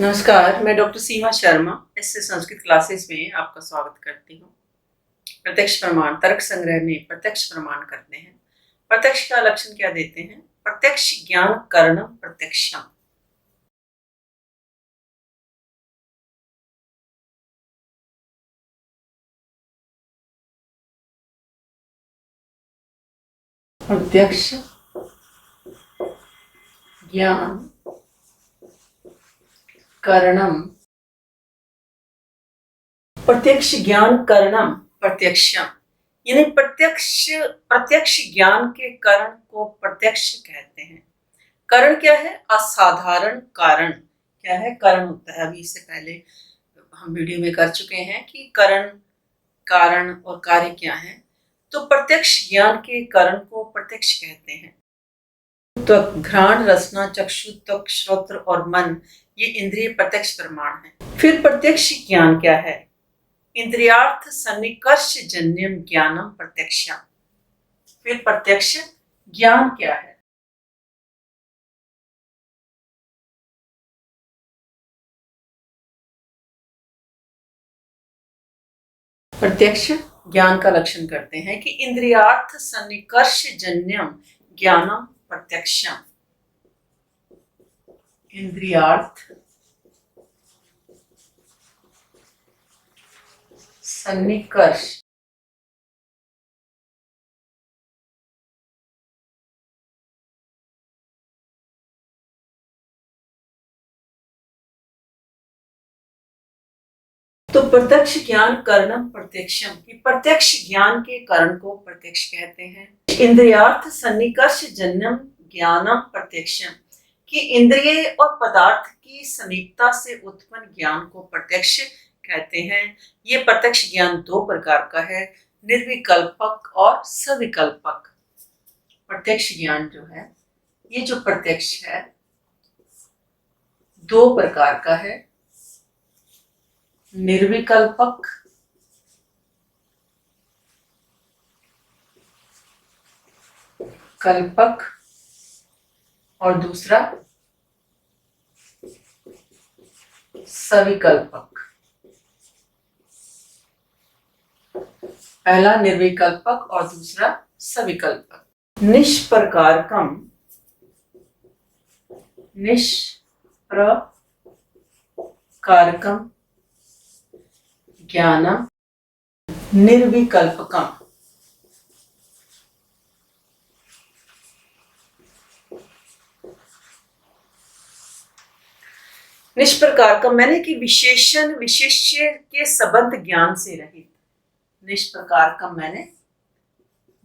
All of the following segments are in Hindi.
नमस्कार, मैं डॉक्टर सीमा शर्मा इससे संस्कृत क्लासेस में आपका स्वागत करती हूँ। प्रत्यक्ष प्रमाण तर्क संग्रह में प्रत्यक्ष प्रमाण करते हैं। प्रत्यक्ष का लक्षण क्या देते हैं? प्रत्यक्ष ज्ञान करणम प्रत्यक्षम। प्रत्यक्ष ज्ञान करणम प्रत्यक्ष ज्ञान करणम प्रत्यक्षम, यानी प्रत्यक्ष ज्ञान के करण को प्रत्यक्ष कहते हैं। करण क्या है? असाधारण कारण। क्या है? करण होता है। अभी इससे पहले हम वीडियो में कर चुके हैं कि करण, कारण और कार्य क्या है। तो प्रत्यक्ष ज्ञान के करण को प्रत्यक्ष कहते हैं। तो घ्राण, रसना, चक्षु, त्वक, श्रोत्र और मन ये इंद्रिय प्रत्यक्ष प्रमाण है। फिर प्रत्यक्ष ज्ञान क्या है? इंद्रियार्थ सन्निकर्ष जन्यम ज्ञानम प्रत्यक्षम। फिर प्रत्यक्ष ज्ञान क्या है? प्रत्यक्ष ज्ञान का लक्षण करते हैं कि इंद्रियार्थ सन्निकर्ष जन्यम ज्ञानम प्रत्यक्षम। इंद्रियार्थ सन्निकर्ष तो प्रत्यक्ष ज्ञान करणम प्रत्यक्षम की प्रत्यक्ष ज्ञान के करण को प्रत्यक्ष कहते हैं। इंद्रियार्थ सन्निकर्ष जन्यम ज्ञानम प्रत्यक्षम कि इंद्रिय और पदार्थ की समीपता से उत्पन्न ज्ञान को प्रत्यक्ष कहते हैं। ये प्रत्यक्ष ज्ञान दो प्रकार का है, निर्विकल्पक और सविकल्पक। प्रत्यक्ष ज्ञान जो है, ये जो प्रत्यक्ष है दो प्रकार का है, निर्विकल्पक कल्पक और दूसरा सविकल्पक। पहला निर्विकल्पक और दूसरा सविकल्पक। निष्प्रकारकम ज्ञानम निर्विकल्पकम। निष्प्रकारकम मैंने कि विशेषण विशेष्य के संबंध ज्ञान से रहित। निष्प्रकारकम मैंने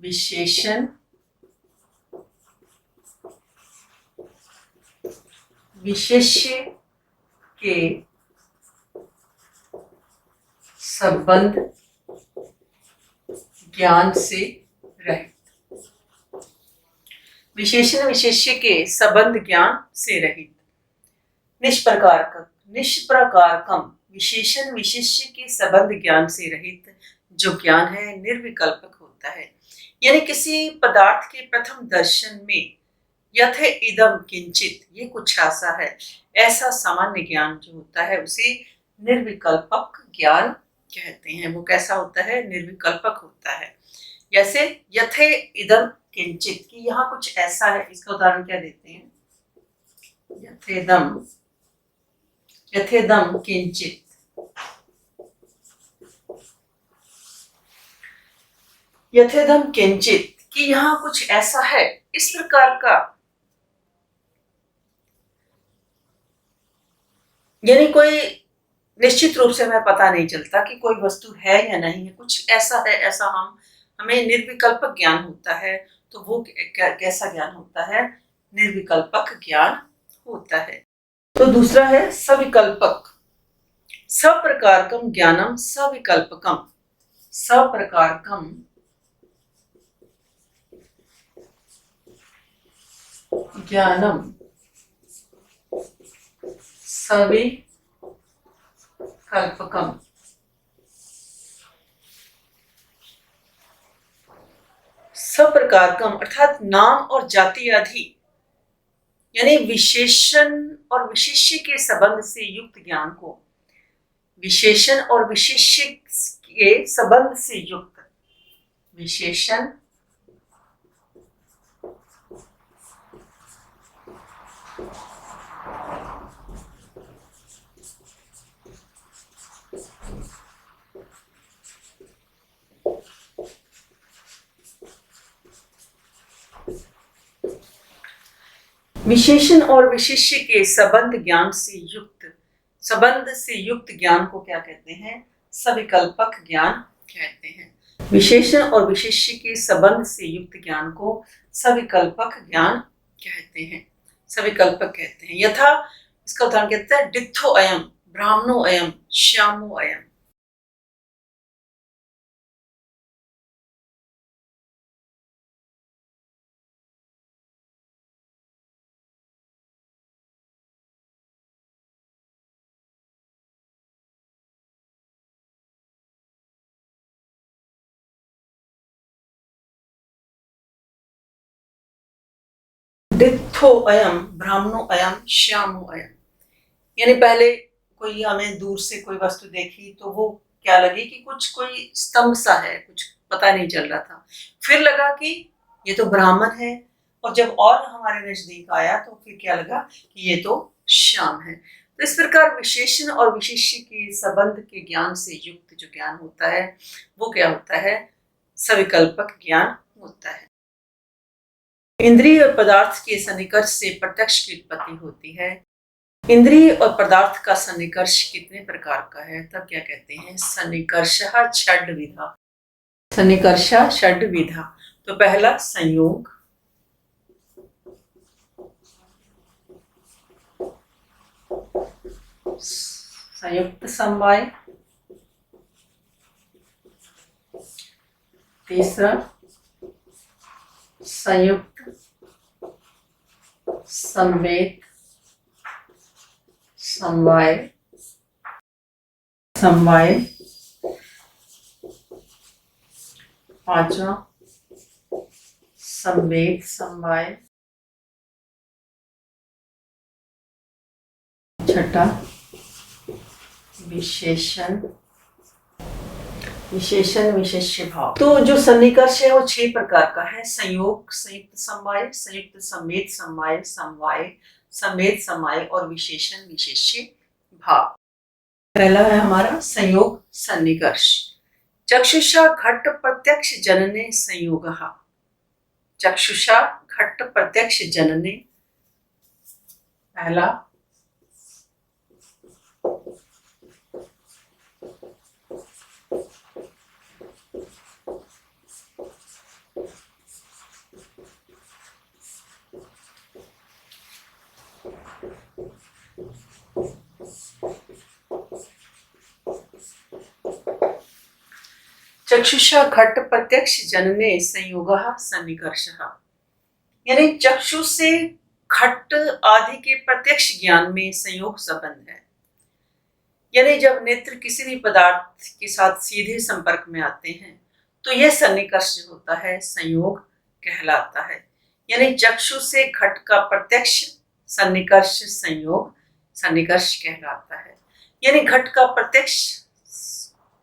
विशेषण विशेष्य के संबंध ज्ञान से रहित। विशेषण विशेष्य के संबंध ज्ञान से रहित। निष्प्रकारकम विशेषण विशेष्य के संबंध ज्ञान से रहित जो ज्ञान है निर्विकल्पक होता है। यानी किसी पदार्थ के प्रथम दर्शन में यथे इदम किंचित, ये कुछ ऐसा है, ऐसा सामान्य ज्ञान जो होता है उसे निर्विकल्पक ज्ञान कहते हैं। वो कैसा होता है? निर्विकल्पक होता है। जैसे यथे इदम किंचित कि यहाँ कुछ ऐसा है। इसका उदाहरण क्या देते हैं? यथेदम किंचित, यथेदम किंचित कि यहाँ कुछ ऐसा है, इस प्रकार का। यानी कोई निश्चित रूप से हमें पता नहीं चलता कि कोई वस्तु है या नहीं है, कुछ ऐसा है, ऐसा हमें निर्विकल्पक ज्ञान होता है। तो वो कैसा ज्ञान होता है? निर्विकल्पक ज्ञान होता है। तो दूसरा है सविकल्पक। सप्रकारकम ज्ञानम सविकल्पकम। सप्रकारकम ज्ञानम सविकल्पकम। सप्रकारकम अर्थात नाम और जाति आदि यानी विशेषण और विशेष्य के संबंध से युक्त ज्ञान को, विशेषण और विशेष्य के संबंध से युक्त, विशेषण विशेषण और विशेष्य के संबंध ज्ञान से युक्त, संबंध से युक्त ज्ञान को क्या कहते हैं? सविकल्पक ज्ञान कहते हैं। विशेषण और विशेष्य के संबंध से युक्त ज्ञान को सविकल्पक ज्ञान कहते हैं, सविकल्पक कहते हैं। यथा इसका उदाहरण कहते हैं डित्थो अयम, ब्राह्मणो अयम, श्यामो अयम। डित्थो अयम, ब्राह्मणो अयम, श्यामो अयम। यानी पहले कोई हमें दूर से कोई वस्तु देखी तो वो क्या लगी कि कुछ कोई स्तंभ सा है, कुछ पता नहीं चल रहा था। फिर लगा कि ये तो ब्राह्मण है, और जब और हमारे नजदीक आया तो फिर क्या लगा कि ये तो श्याम है। तो इस प्रकार विशेषण और विशेष्य के संबंध के ज्ञान से युक्त जो ज्ञान होता है वो क्या होता है? सविकल्पक ज्ञान होता है। इंद्रिय और पदार्थ के सन्निकर्ष से प्रत्यक्ष की उत्पत्ति होती है। इंद्रिय और पदार्थ का सन्निकर्ष कितने प्रकार का है? तब क्या कहते हैं? सन्निकर्षः षड्विधा, सन्निकर्षः षड्विधा। तो पहला संयोग, संयुक्त समवाय, तीसरा संयुक्त संवेद समवाय, समवाय, पांचवा संवेद समवाय, छठा विशेषण, विशेषण विशेष्य भाव। तो जो सन्निकर्ष है वो 6 प्रकार का है। संयोग, संयुक्त समवाय, संयुक्त संवेद समवाय, समवाय, संवेद समवाय और विशेषण विशेष्य भाव। पहला है हमारा संयोग सन्निकर्ष। चक्षुषा घट प्रत्यक्ष जनने संयोगः, चक्षुषा घट प्रत्यक्ष जनने, पहला चक्षुषा घट प्रत्यक्ष जनने संयोगः सन्निकर्षः। यानी चक्षु से घट आदि के प्रत्यक्ष ज्ञान में संयोग संबंध है। यानी जब नेत्र किसी भी पदार्थ के साथ सीधे संपर्क में आते हैं तो यह सन्निकर्ष होता है, संयोग कहलाता है। यानी चक्षु से घट का प्रत्यक्ष सन्निकर्ष संयोग, सन्निकर्ष कहलाता है। यानी घट का प्रत्यक्ष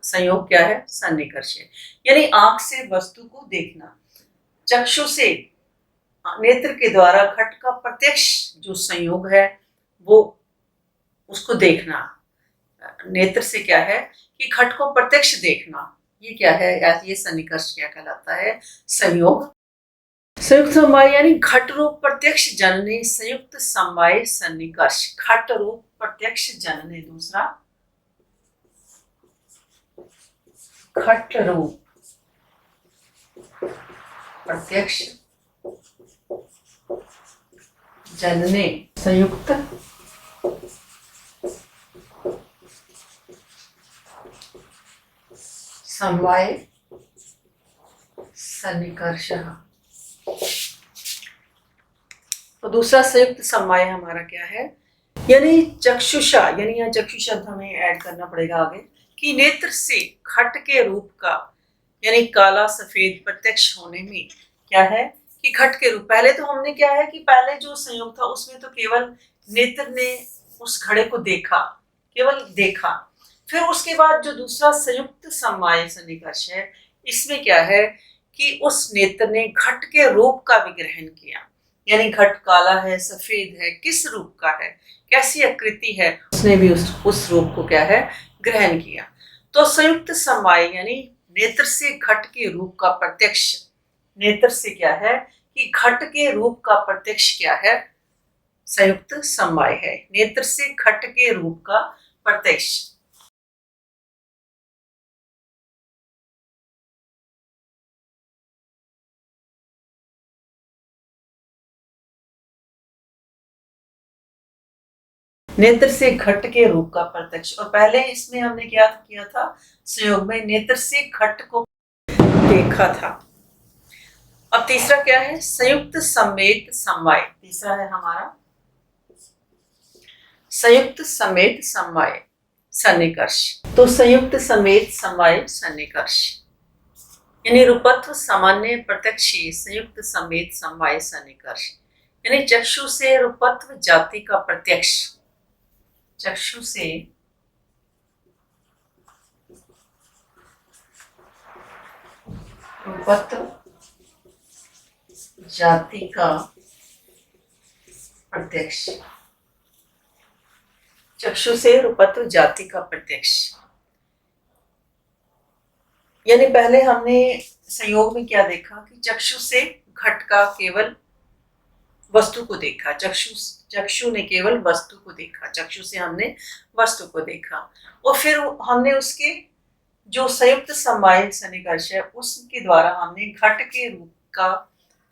संयोग क्या है? सन्निकर्ष है। यानी आंख से वस्तु को देखना, चक्षु से नेत्र के द्वारा घट का प्रत्यक्ष जो संयोग है वो उसको देखना। नेत्र से क्या है कि घट को प्रत्यक्ष देखना, ये क्या है? ये सन्निकर्ष क्या कहलाता है? संयोग। संयुक्त समवाय यानी घट रूप प्रत्यक्ष जनने संयुक्त समवाय सन्निकर्ष। घट रूप प्रत्यक्ष जनने, दूसरा घट रूप प्रत्यक्ष जनने संयुक्त समवाय सन्निकर्षः। तो दूसरा संयुक्त समवाय हमारा क्या है? यानी चक्षुषा, यानी यहाँ चक्षु शब्द हमें ऐड करना पड़ेगा आगे, कि नेत्र से घट के रूप का यानी काला सफेद प्रत्यक्ष होने में क्या है कि घट के रूप, पहले तो हमने क्या है कि पहले जो संयोग था उसमें तो केवल नेत्र ने उस घड़े को देखा, केवल देखा। फिर उसके बाद जो दूसरा संयुक्त समवाय सन्निकर्ष है, इसमें क्या है कि उस नेत्र ने घट के रूप का भी ग्रहण किया, यानी घट काला है, सफेद है, किस रूप का है, कैसी आकृति है, उसने भी उस रूप को क्या है ग्रहण किया। तो संयुक्त समवाय यानी नेत्र से घट के रूप का प्रत्यक्ष, नेत्र से क्या है कि घट के रूप का प्रत्यक्ष क्या है, संयुक्त समवाय है, नेत्र से घट के रूप का प्रत्यक्ष। नेत्र से घट के रूप का प्रत्यक्ष, और पहले इसमें हमने क्या किया था, संयोग में नेत्र से घट को देखा था। अब तीसरा क्या है, संयुक्त समेत समवाय, तीसरा है हमारा संयुक्त समेत समवाय सन्निकर्ष। तो संयुक्त समेत समवाय सन्निकर्ष यानी रूपत्व सामान्य प्रत्यक्षीय संयुक्त समेत समवाय सन्निकर्ष, यानी चक्षु से रूपत्व जाति का प्रत्यक्ष, चक्षु से रूपत्व जाति का प्रत्यक्ष, चक्षु से रूपत्व जाति का प्रत्यक्ष। यानी पहले हमने संयोग में क्या देखा कि चक्षु से घट का केवल वस्तु को देखा, चक्षु ने केवल वस्तु को देखा, चक्षु से हमने वस्तु को देखा, और फिर हमने उसके जो संयुक्त समवाय सन्निकर्ष है उसके द्वारा हमने घट के रूप का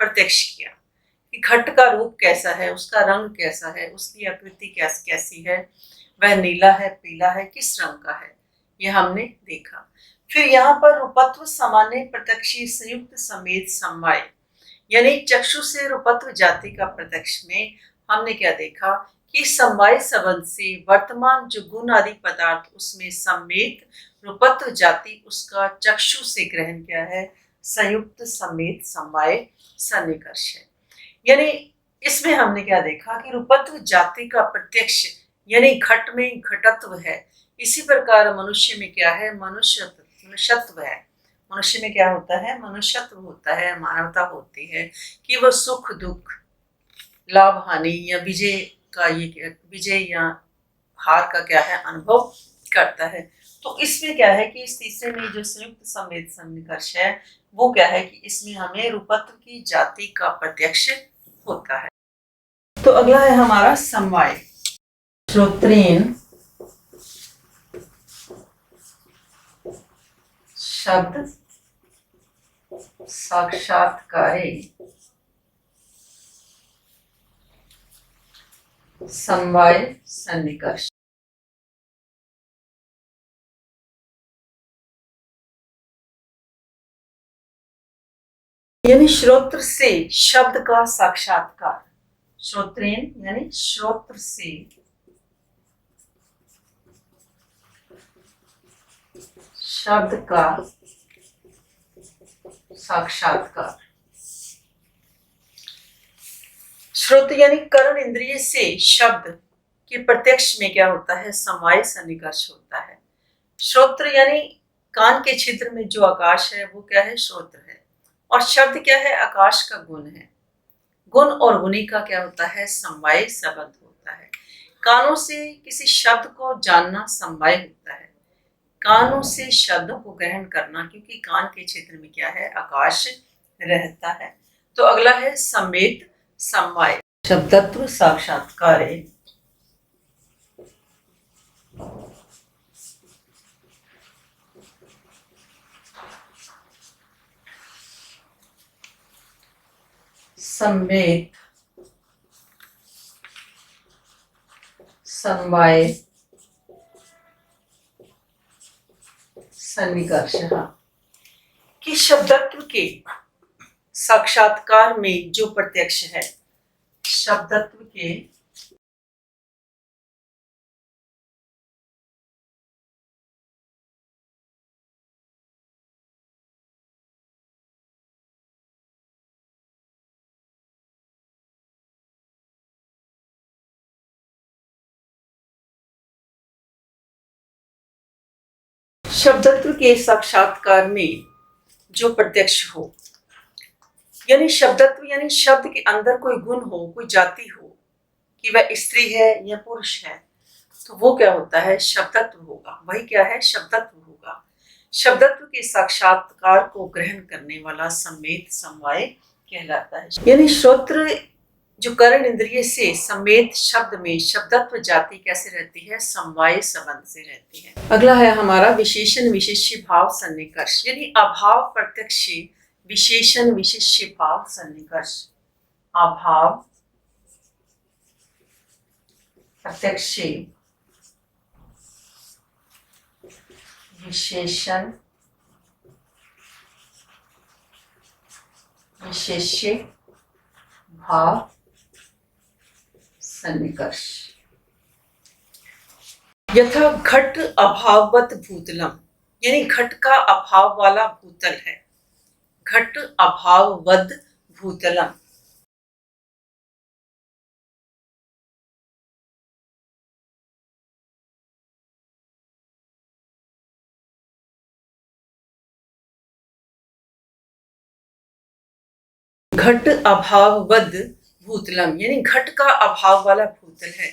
प्रत्यक्ष किया कि घट का रूप कैसा है, उसका रंग कैसा है, उसकी आकृति कैसी है, वह नीला है, पीला है, किस रंग का है, यह हमने देखा। फिर यहाँ पर रूपत्व सामान्य प्रत्यक्षीय संयुक्त समेत समवाय यानी चक्षु से रूपत्व जाति का प्रत्यक्ष में हमने क्या देखा कि समवाय संबंध से वर्तमान जो गुण आदि पदार्थ उसमें समेत रूपत्व जाति उसका चक्षु से ग्रहण किया है, संयुक्त समेत समवाय सन्निकर्ष है। यानी इसमें हमने क्या देखा कि रूपत्व जाति का प्रत्यक्ष यानी घट में घटत्व है, इसी प्रकार मनुष्य में क्या है, मनुष्यत्व है, मनुष्य में क्या होता है, मनुष्यत्व होता है, मानवता होती है कि वह सुख दुख, लाभ हानि या विजय का ये विजय या हार का क्या है अनुभव करता है। तो इसमें क्या है कि इस तीसरे में जो संयुक्त समेत सन्निकर्ष है वो क्या है कि इसमें हमें रूपत्व की जाति का प्रत्यक्ष होता है। तो अगला है हमारा समवाय, श्रोत्रेण शब्द साक्षात्कारे समवाय सन्निकर्ष। यानी श्रोत्र से शब्द का साक्षात्कार, श्रोत्रेण यानी श्रोत्र से शब्द का साक्षात्कार। श्रोत्र यानी कर्ण इंद्रिय से शब्द के प्रत्यक्ष में क्या होता है, समवाय सन्निकर्ष होता है। श्रोत्र यानी कान के छिद्र में जो आकाश है वो क्या है, श्रोत्र है, और शब्द क्या है, आकाश का गुण है, गुण और गुणी का क्या होता है, समवाय संबंध होता है। कानों से किसी शब्द को जानना समवाय होता है, कानों से शब्दों को ग्रहण करना, क्योंकि कान के क्षेत्र में क्या है, आकाश रहता है। तो अगला है समेत समवाय, शब्दत्व साक्षात्कार। समेत समवाय सन्निकर्ष कि शब्दत्व के साक्षात्कार में जो प्रत्यक्ष है, शब्दत्व के शब्दत्व के साक्षात्कार में जो प्रत्यक्ष हो, यानी शब्दत्व यानी शब्द के अंदर कोई गुण हो, कोई जाति हो, कि वह स्त्री है या पुरुष है, तो वो क्या होता है? शब्दत्व होगा। वही क्या है? शब्दत्व होगा। शब्दत्व के साक्षात्कार को ग्रहण करने वाला सम्मेत समवाय कहलाता है। यानी श्रोत्र जो कर्ण इंद्रिय से सम्मेत शब्द में शब्दत्व जाति कैसे रहती है? समवाय संबंध से रहती है। अगला है हमारा विशेषण विशेष्य भाव सन्निकर्ष, यानी अभाव प्रत्यक्ष विशेषण विशेष्य भाव सन्निकर्ष। अभाव प्रत्यक्ष विशेषण विशेष्य भाव सन्निकर्ष। यथा घट अभाववत भूतलम, यानी घट का अभाव वाला भूतल है। घट अभाववद भूतलम। घट अभाववद भूतलम, यानी घट का अभाव वाला भूतल है।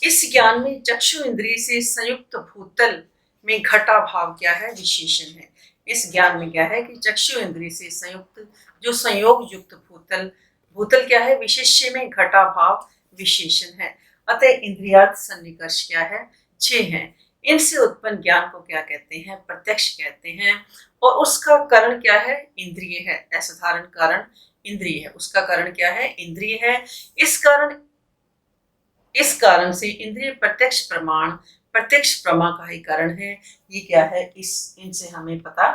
इस ज्ञान में चक्षु इंद्रिय से संयुक्त भूतल में घटाभाव क्या है? विशेषण है। इस ज्ञान में क्या है कि चक्षु इंद्रिय से संयुक्त जो संयोग युक्त भूतल, भूतल क्या है? विशेष्य में घटाभाव विशेषण है। अतः इंद्रियार्थ सन्निकर्ष क्या है? 6 हैं। इनसे उत्पन्न ज्ञान को क्या कहते हैं? प्रत्यक्ष कहते हैं। और उसका कारण क्या है? इंद्रिय है। असाधारण कारण इंद्रिय है। उसका कारण क्या है? इंद्रिय है। इस कारण से इंद्रिय प्रत्यक्ष प्रमाण, प्रत्यक्ष प्रमा का ही कारण है। ये क्या है? इनसे हमें पता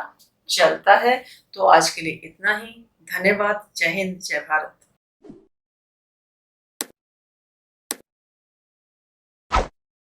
चलता है। तो आज के लिए इतना ही। धन्यवाद। जय हिंद, जय भारत।